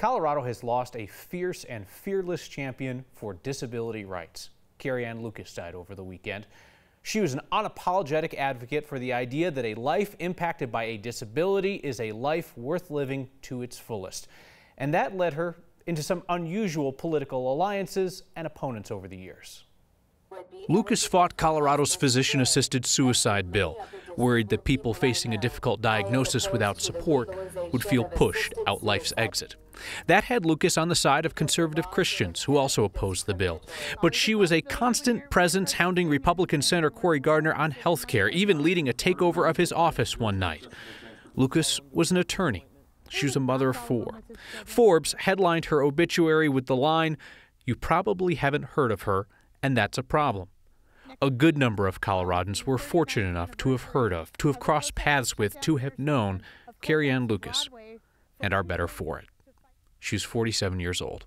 Colorado has lost a fierce and fearless champion for disability rights. Carrie Ann Lucas died over the weekend. She was an unapologetic advocate for the idea that a life impacted by a disability is a life worth living to its fullest. And that led her into some unusual political alliances and opponents over the years. Lucas fought Colorado's physician-assisted suicide bill, worried that people facing a difficult diagnosis without support would feel pushed out life's exit. That had Lucas on the side of conservative Christians who also opposed the bill. But she was a constant presence hounding Republican Senator Cory Gardner on health care, even leading a takeover of his office one night. Lucas was an attorney. She was a mother of 4. Forbes headlined her obituary with the line, "You probably haven't heard of her, and that's a problem." A good number of Coloradans were fortunate enough to have heard of, to have crossed paths with, to have known Carrie Ann Lucas, and are better for it. She was 47 years old.